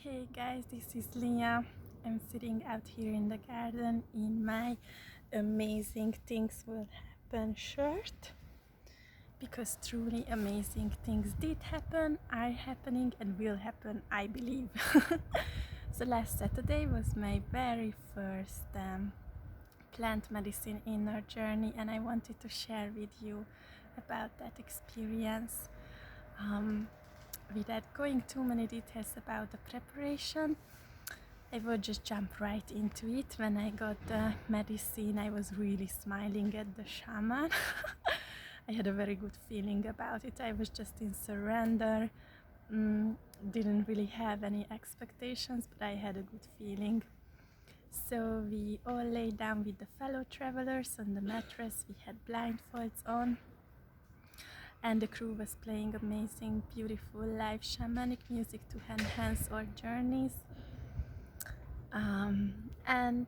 Hey guys, this is Liya. I'm sitting out here in the garden in my amazing things will happen shirt because truly amazing things did happen, are happening, and will happen, I believe. So, last Saturday was my very first plant medicine inner journey, and I wanted to share with you about that experience. Without going too many details about the preparation, I would just jump right into it. When I got the medicine, I was really smiling at the shaman. I had a very good feeling about it. I was just in surrender. Didn't really have any expectations, but I had a good feeling. So we all lay down with the fellow travelers on the mattress. We had blindfolds on, and the crew was playing amazing, beautiful live shamanic music to enhance our journeys. And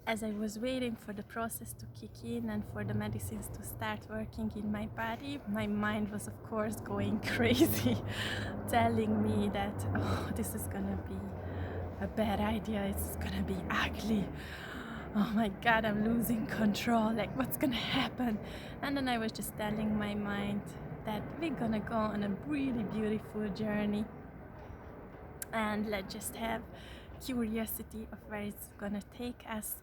as I was waiting for the process to kick in and for the medicines to start working in my body, my mind was, of course, going crazy, telling me that, oh, this is gonna be a bad idea, it's gonna be ugly. Oh my god, I'm losing control, like what's gonna happen? And then I was just telling my mind that we're gonna go on a really beautiful journey and let's just have curiosity of where it's gonna take us.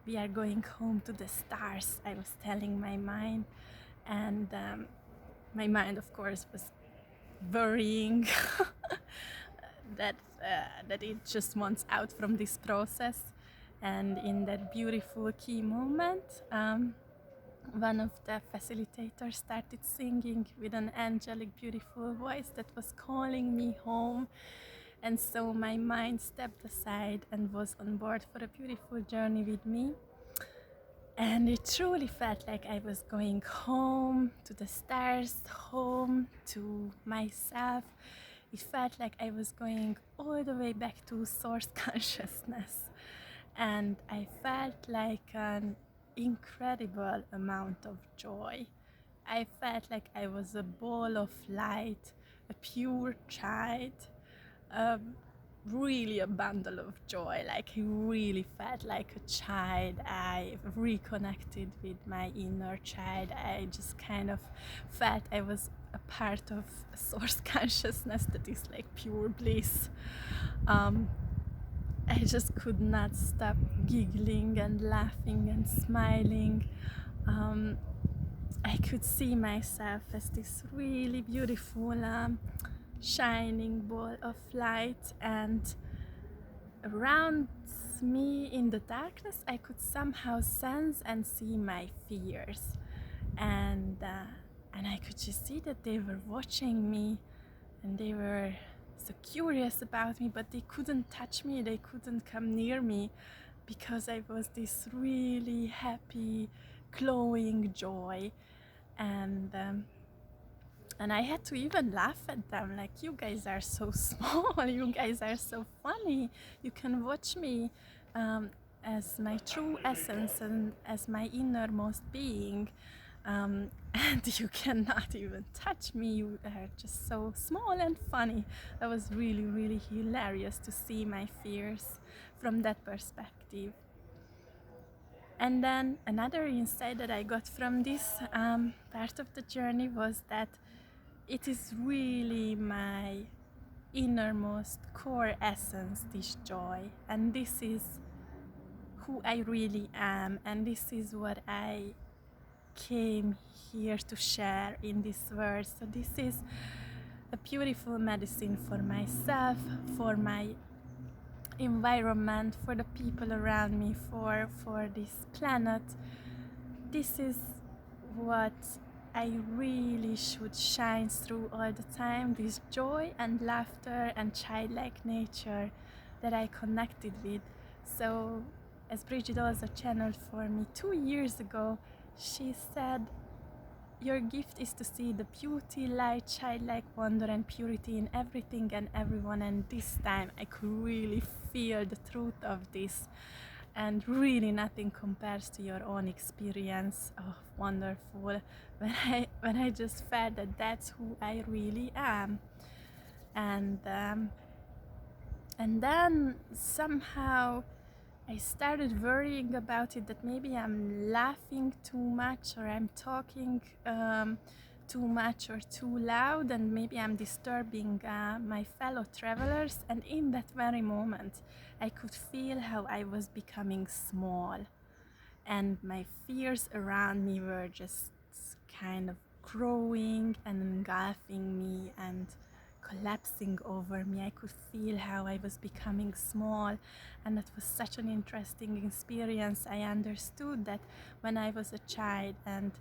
We are going home to the stars, I was telling my mind, and my mind, of course, was worrying that it just wants out from this process. And in that beautiful key moment, one of the facilitators started singing with an angelic, beautiful voice that was calling me home. And so my mind stepped aside and was on board for a beautiful journey with me. And it truly felt like I was going home to the stars, home to myself. It felt like I was going all the way back to source consciousness. And I felt like an incredible amount of joy. I felt like I was a ball of light, a pure child, really a bundle of joy. Like I really felt like a child. I reconnected with my inner child. I just kind of felt I was a part of a source consciousness that is like pure bliss. I just could not stop giggling and laughing and smiling. I could see myself as this really beautiful shining ball of light, and around me in the darkness I could somehow sense and see my fears, and I could just see that they were watching me and they were so curious about me, but they couldn't touch me, they couldn't come near me because I was this really happy, glowing joy. And I had to even laugh at them, like, you guys are so small, you guys are so funny, you can watch me as my true essence and as my innermost being, and you cannot even touch me, you are just so small and funny. That was really, really hilarious to see my fears from that perspective. And then another insight that I got from this part of the journey was that it is really my innermost core essence, this joy, and this is who I really am, and this is what I came here to share in this world. So this is a beautiful medicine for myself, for my environment, for the people around me, for this planet. This is what I really should shine through all the time, this joy and laughter and childlike nature that I connected with. So, as Bridget also channeled for me 2 years ago, she said, your gift is to see the beauty, light, childlike wonder and purity in everything and everyone. And this time I could really feel the truth of this. And really nothing compares to your own experience of wonderful when I just felt that that's who I really am. And And then somehow I started worrying about it, that maybe I'm laughing too much, or I'm talking too much or too loud, and maybe I'm disturbing my fellow travelers. And in that very moment, I could feel how I was becoming small, and my fears around me were just kind of growing and engulfing me and collapsing over me. I could feel how I was becoming small, and that was such an interesting experience. I understood that when I was a child and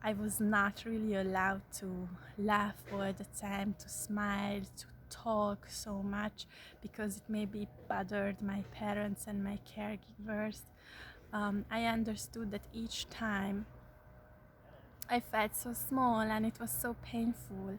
I was not really allowed to laugh all the time, to smile, to talk so much, because it maybe bothered my parents and my caregivers. I understood that each time I felt so small and it was so painful.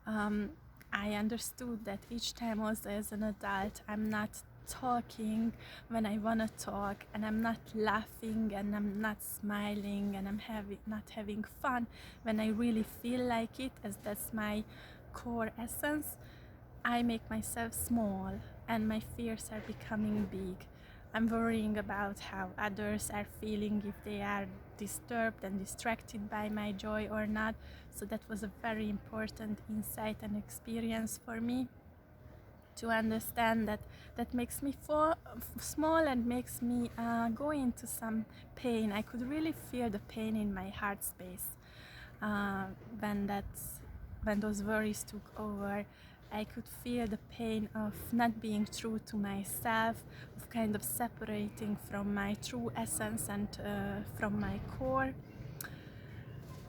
Um, I understood that each time, also as an adult, I'm not talking when I want to talk, and I'm not laughing, and I'm not smiling, and I'm not having fun when I really feel like it, as that's my core essence. I make myself small, and my fears are becoming big. I'm worrying about how others are feeling, if they are disturbed and distracted by my joy or not. So that was a very important insight and experience for me, to understand that that makes me small and makes me go into some pain. I could really feel the pain in my heart space uh, when when those worries took over. I could feel the pain of not being true to myself, of kind of separating from my true essence and from my core.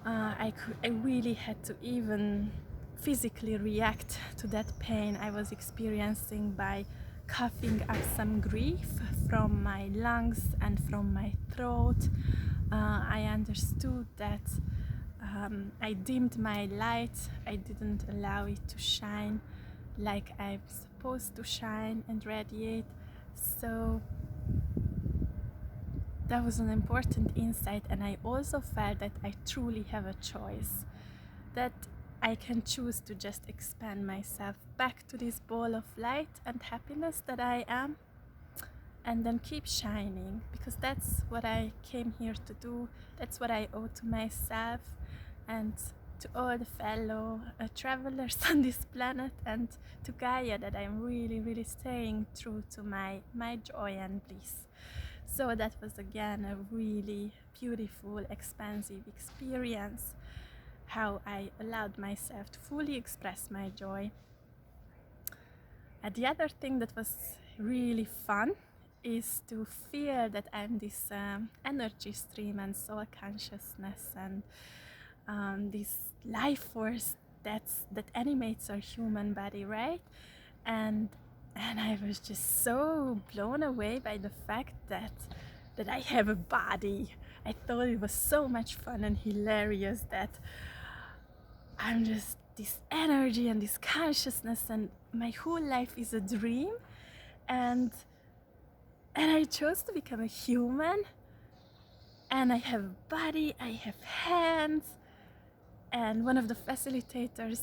I really had to even physically react to that pain I was experiencing by coughing up some grief from my lungs and from my throat. I understood that I dimmed my light. I didn't allow it to shine like I'm supposed to shine and radiate. So that was an important insight, and I also felt that I truly have a choice, that I can choose to just expand myself back to this ball of light and happiness that I am, and then keep shining, because that's what I came here to do. That's what I owe to myself and to all the fellow travelers on this planet, and to Gaia, that I'm really, really staying true to my joy and bliss. So that was again a really beautiful, expansive experience, how I allowed myself to fully express my joy. And the other thing that was really fun is to feel that I'm this energy stream and soul consciousness, and this life force that animates our human body, right? And I was just so blown away by the fact that I have a body. I thought it was so much fun and hilarious that I'm just this energy and this consciousness, and my whole life is a dream, and I chose to become a human, and I have a body, I have hands, and one of the facilitators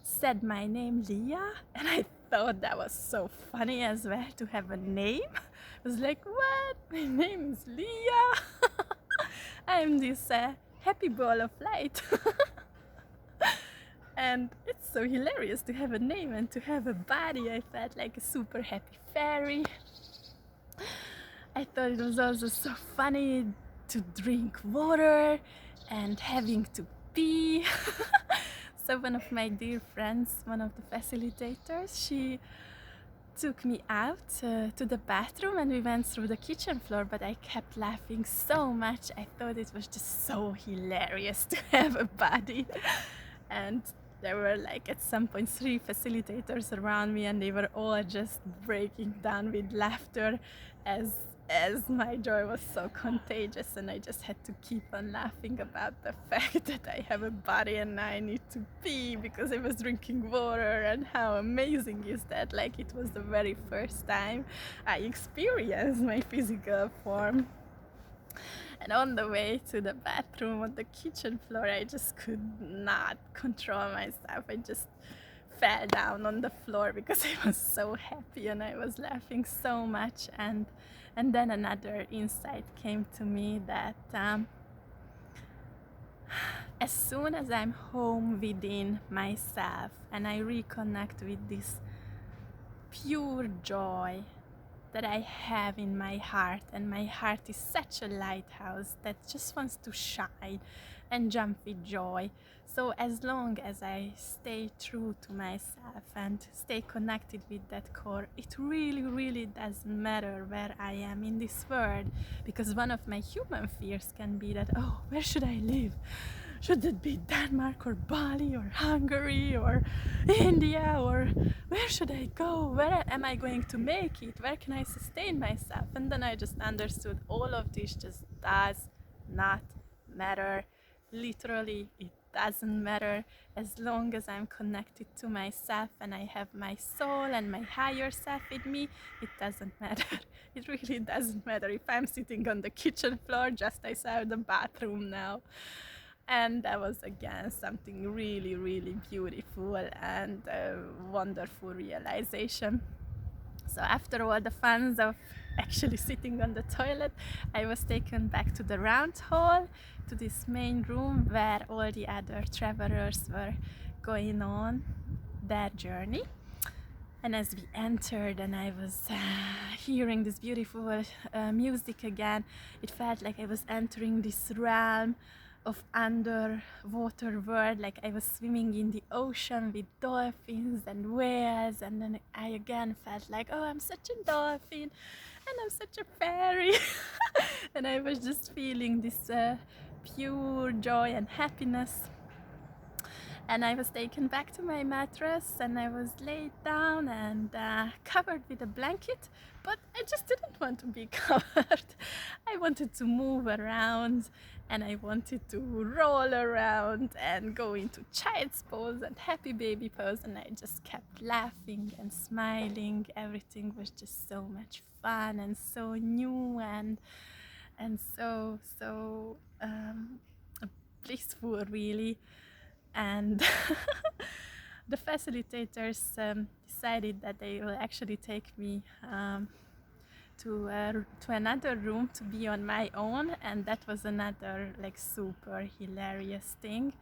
said my name, Liya, and I thought that was so funny as well, to have a name. I was like, what? My name is Liya. I'm this happy ball of light. And it's so hilarious to have a name and to have a body. I felt like a super happy fairy. I thought it was also so funny to drink water and having to pee. So one of my dear friends, one of the facilitators, she took me out to the bathroom, and we went through the kitchen floor, but I kept laughing so much. I thought it was just so hilarious to have a body. And there were like at some point 3 facilitators around me, and they were all just breaking down with laughter as my joy was so contagious, and I just had to keep on laughing about the fact that I have a body and I need to pee because I was drinking water, and how amazing is that? Like, it was the very first time I experienced my physical form. And on the way to the bathroom on the kitchen floor, I just could not control myself. I just fell down on the floor because I was so happy and I was laughing so much. And then another insight came to me that as soon as I'm home within myself and I reconnect with this pure joy that I have in my heart, and my heart is such a lighthouse that just wants to shine and jump with joy. So as long as I stay true to myself and stay connected with that core, it really doesn't matter where I am in this world, because one of my human fears can be that, oh, where should I live? Should it be Denmark or Bali or Hungary or India, or where should I go? Where am I going to make it? Where can I sustain myself? And then I just understood all of this just does not matter. Literally, it doesn't matter. As long as I'm connected to myself and I have my soul and my higher self with me, it doesn't matter. It really doesn't matter if I'm sitting on the kitchen floor just outside the bathroom now. And that was again something really beautiful and a wonderful realization. So after all the fun of actually sitting on the toilet, I was taken back to the round hall, to this main room where all the other travelers were going on their journey. And as we entered and I was hearing this beautiful music again, it felt like I was entering this realm of underwater world, like I was swimming in the ocean with dolphins and whales, and then I again felt like, oh, I'm such a dolphin and I'm such a fairy. And I was just feeling this pure joy and happiness. And I was taken back to my mattress and I was laid down and covered with a blanket, but I just didn't want to be covered. I wanted to move around and I wanted to roll around and go into child's pose and happy baby pose, and I just kept laughing and smiling. Everything was just so much fun and so new and so blissful, really. And the facilitators decided that they will actually take me to another room to be on my own, and that was another like super hilarious thing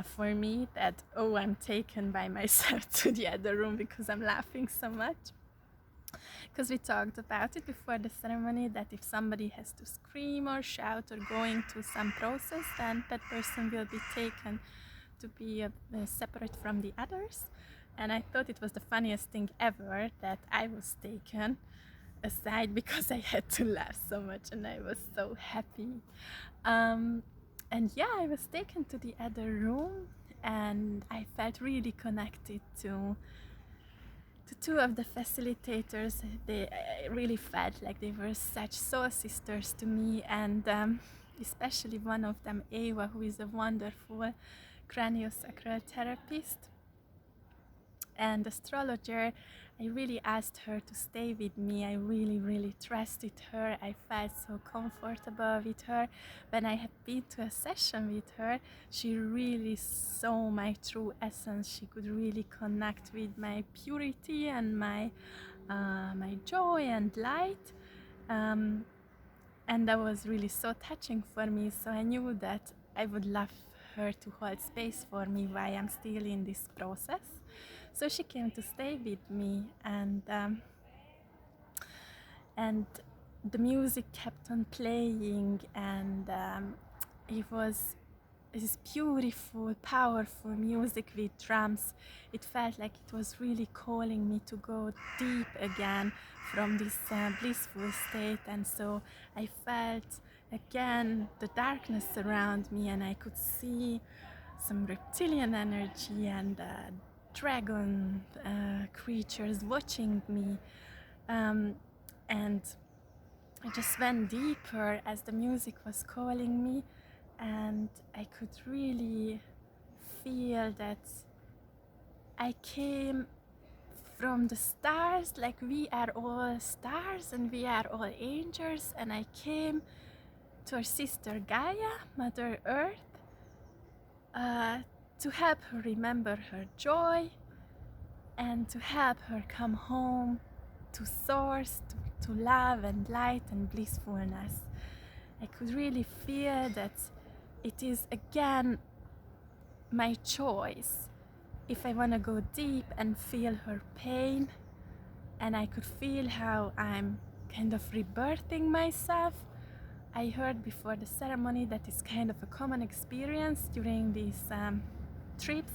for me, that, oh, I'm taken by myself to the other room because I'm laughing so much. Because we talked about it before the ceremony, that if somebody has to scream or shout or go into some process, then that person will be taken to be separate from the others. And I thought it was the funniest thing ever that I was taken aside because I had to laugh so much and I was so happy. And yeah, I was taken to the other room and I felt really connected to two of the facilitators. They really felt like they were such soul sisters to me, and especially one of them, Ava, who is a wonderful craniosacral therapist and astrologer. I really asked her to stay with me. I really trusted her. I felt so comfortable with her. When I had been to a session with her, she really saw my true essence. She could really connect with my purity and my joy and light. And that was really so touching for me. So I knew that I would love her to hold space for me while I'm still in this process. So she came to stay with me, and the music kept on playing, and it was this beautiful, powerful music with drums. It felt like it was really calling me to go deep again from this blissful state. And so I felt again the darkness around me, and I could see some reptilian energy and dragon creatures watching me, and I just went deeper as the music was calling me, and I could really feel that I came from the stars, like we are all stars and we are all angels, and I came to our sister Gaia, Mother Earth, to help her remember her joy, and to help her come home to source, to love and light and blissfulness. I could really feel that it is again my choice if I want to go deep and feel her pain, and I could feel how I'm kind of rebirthing myself. I heard before the ceremony that it's kind of a common experience during these trips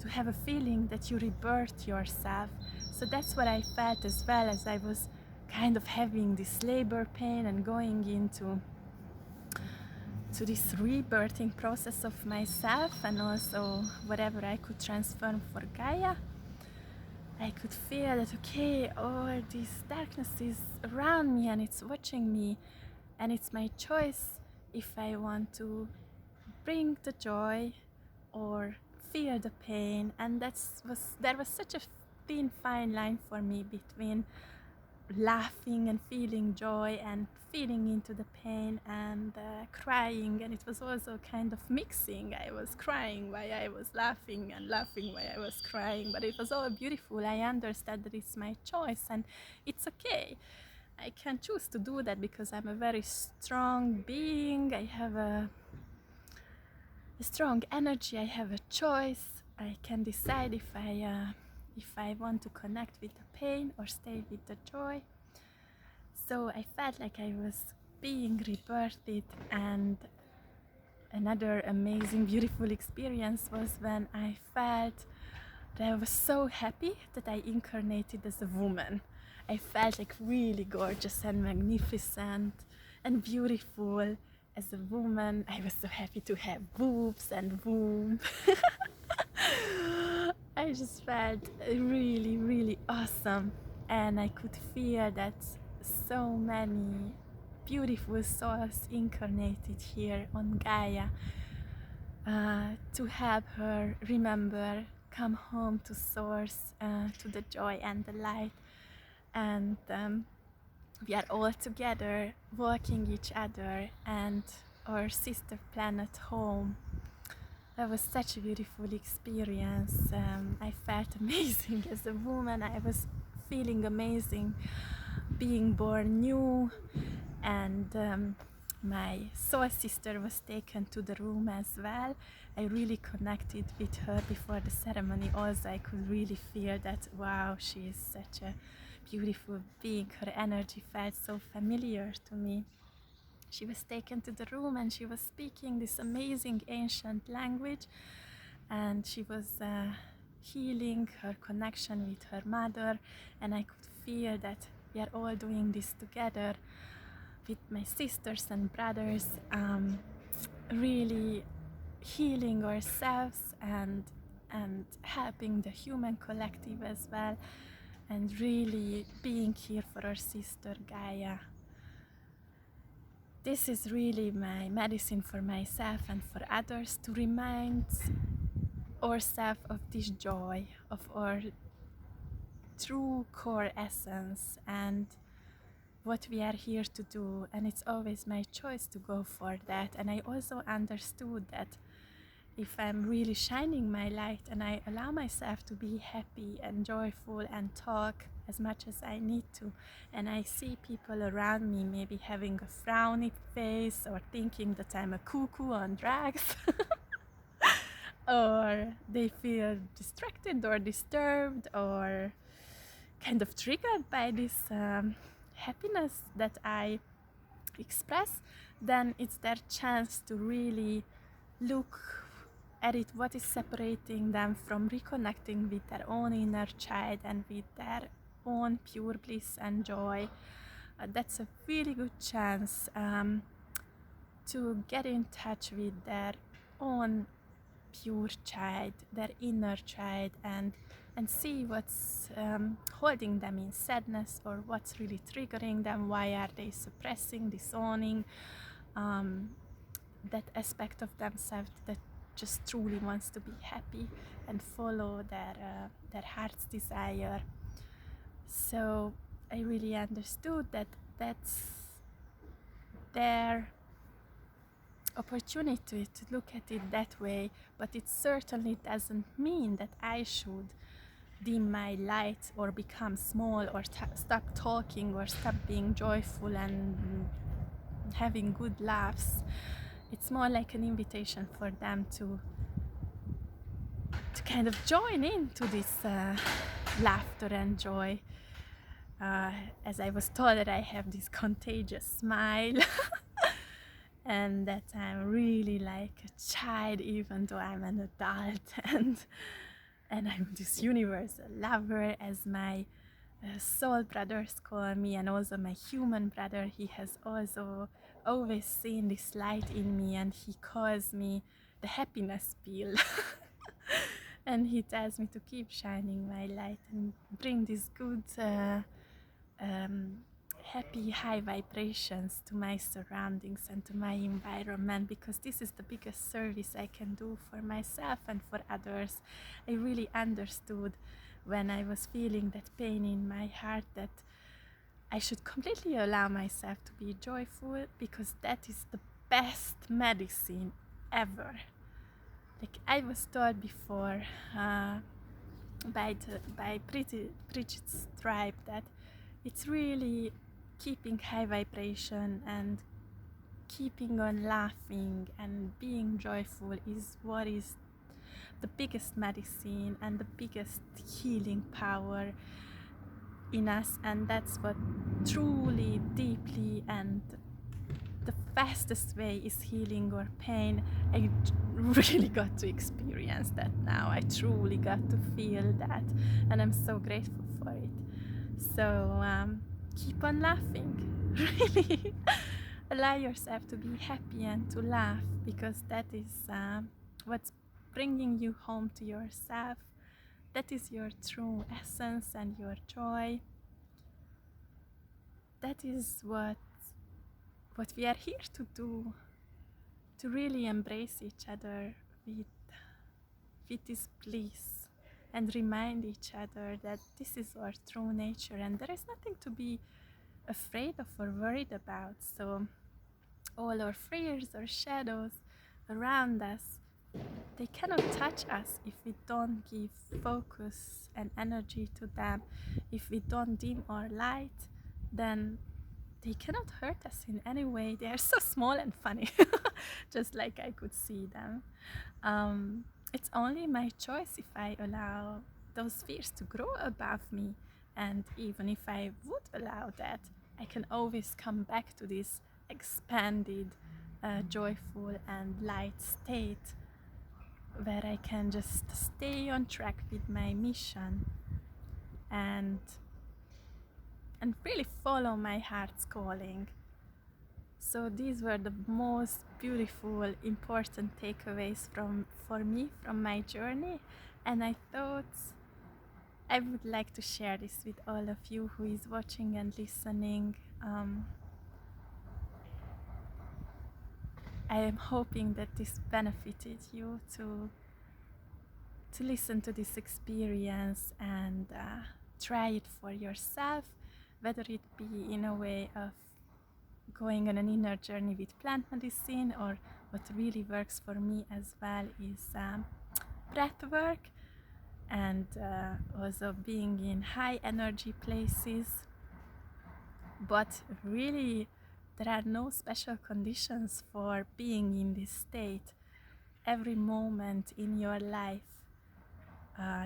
to have a feeling that you rebirth yourself. So that's what I felt as well, as I was kind of having this labor pain and going into this rebirthing process of myself, and also whatever I could transform for Gaia. I could feel that, okay, all this darkness is around me and it's watching me, and it's my choice if I want to bring the joy or feel the pain. And there was such a thin fine line for me between laughing and feeling joy and feeling into the pain and crying, and it was also kind of mixing. I was crying while I was laughing and laughing while I was crying, but it was all beautiful. I understand that it's my choice and it's okay. I can choose to do that because I'm a very strong being. I have a strong energy. I have a choice. I can decide if I want to connect with the pain or stay with the joy. So I felt like I was being rebirthed, and another amazing, beautiful experience was when I felt that I was so happy that I incarnated as a woman. I felt like really gorgeous and magnificent and beautiful as a woman. I was so happy to have boobs and womb. I just felt really, really awesome, and I could feel that so many beautiful souls incarnated here on Gaia to help her remember, come home to source, to the joy and the light. And we are all together walking each other and our sister planet home. That was such a beautiful experience. I felt amazing as a woman. I was feeling amazing being born new, and my soul sister was taken to the room as well. I really connected with her before the ceremony. Also, I could really feel that, wow, she is such a beautiful being. Her energy felt so familiar to me. She was taken to the room and she was speaking this amazing ancient language, and she was healing her connection with her mother, and I could feel that we are all doing this together with my sisters and brothers, really healing ourselves and helping the human collective as well, and really being here for our sister Gaia. This is really my medicine for myself and for others, to remind ourselves of this joy, of our true core essence and what we are here to do. And it's always my choice to go for that. And I also understood that if I'm really shining my light and I allow myself to be happy and joyful and talk as much as I need to, and I see people around me maybe having a frowny face or thinking that I'm a cuckoo on drugs or they feel distracted or disturbed or kind of triggered by this happiness that I express, then it's their chance to really look at it, what is separating them from reconnecting with their own inner child and with their own pure bliss and joy. That's a really good chance to get in touch with their own pure child, their inner child, and see what's holding them in sadness, or what's really triggering them. Why are they suppressing, disowning that aspect of themselves that just truly wants to be happy and follow their heart's desire. So I really understood that that's their opportunity to look at it that way, but it certainly doesn't mean that I should dim my light or become small or stop talking or stop being joyful and having good laughs. It's more like an invitation for them to kind of join into this laughter and joy. As I was told that I have this contagious smile and that I'm really like a child even though I'm an adult, and I'm this universal lover, as my soul brothers call me, and also my human brother. He has also always seen this light in me, and he calls me the happiness pill. And he tells me to keep shining my light and bring these good um, happy high vibrations to my surroundings and to my environment, because this is the biggest service I can do for myself and for others. I really understood when I was feeling that pain in my heart that I should completely allow myself to be joyful, because that is the best medicine ever. Like I was told before by Bridget's tribe that it's really keeping high vibration and keeping on laughing and being joyful is what is the biggest medicine and the biggest healing power in us, and that's what truly, deeply, and the fastest way is healing our pain. I really got to experience that now. I truly got to feel that, and I'm so grateful for it. So keep on laughing. Really allow yourself to be happy and to laugh, because that is what's bringing you home to yourself. That is your true essence and your joy. That is what we are here to do, to really embrace each other with this bliss and remind each other that this is our true nature and there is nothing to be afraid of or worried about. So all our fears or shadows around us, they cannot touch us if we don't give focus and energy to them. If we don't dim our light, then they cannot hurt us in any way. They are so small and funny, just like I could see them. It's only my choice if I allow those fears to grow above me. And even if I would allow that, I can always come back to this expanded, joyful, and light state where I can just stay on track with my mission and really follow my heart's calling. So these were the most beautiful, important takeaways for me from my journey, and I thought I would like to share this with all of you who is watching and listening. I am hoping that this benefited you to listen to this experience and try it for yourself, whether it be in a way of going on an inner journey with plant medicine, or what really works for me as well is breath work, and also being in high energy places. But really, there are no special conditions for being in this state. Every moment in your life,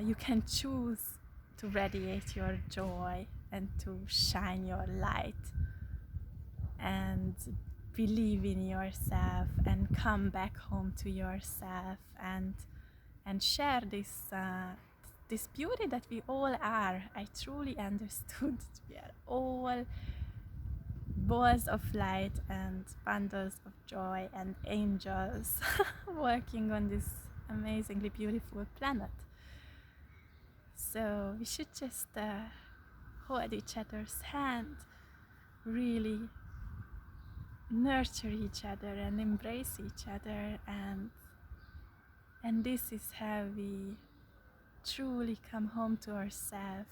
you can choose to radiate your joy and to shine your light and believe in yourself and come back home to yourself and share this beauty that we all are. I truly understood we are all balls of light and bundles of joy and angels working on this amazingly beautiful planet. So we should just hold each other's hand, really nurture each other and embrace each other, and this is how we truly come home to ourselves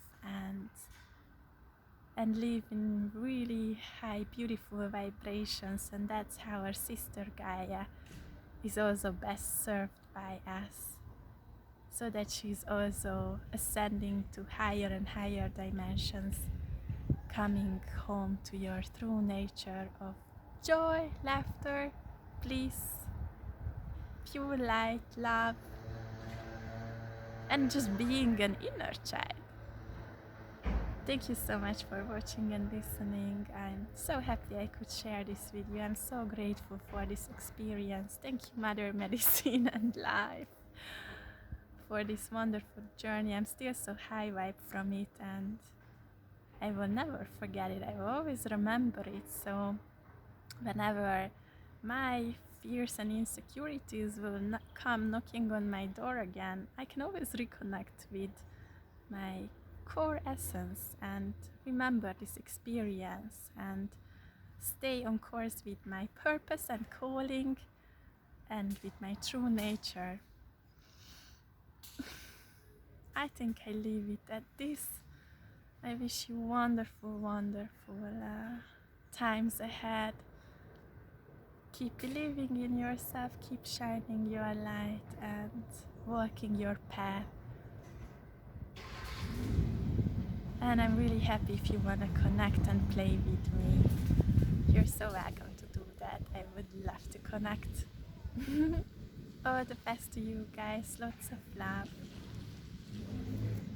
and live in really high, beautiful vibrations. And that's how our sister Gaia is also best served by us. so that she's also ascending to higher and higher dimensions, coming home to your true nature of joy, laughter, bliss, pure light, love, and just being an inner child. Thank you so much for watching and listening. I'm so happy I could share this with you. I'm so grateful for this experience. Thank you, Mother Medicine and Life, for this wonderful journey. I'm still so high vibe from it, and I will never forget it. I will always remember it. So whenever my fears and insecurities will come knocking on my door again, I can always reconnect with my core essence and remember this experience and stay on course with my purpose and calling and with my true nature. I think I leave it at this. I wish you wonderful, wonderful times ahead. Keep believing in yourself, keep shining your light and walking your path. And I'm really happy if you want to connect and play with me. You're so welcome to do that. I would love to connect. All the best to you guys. Lots of love.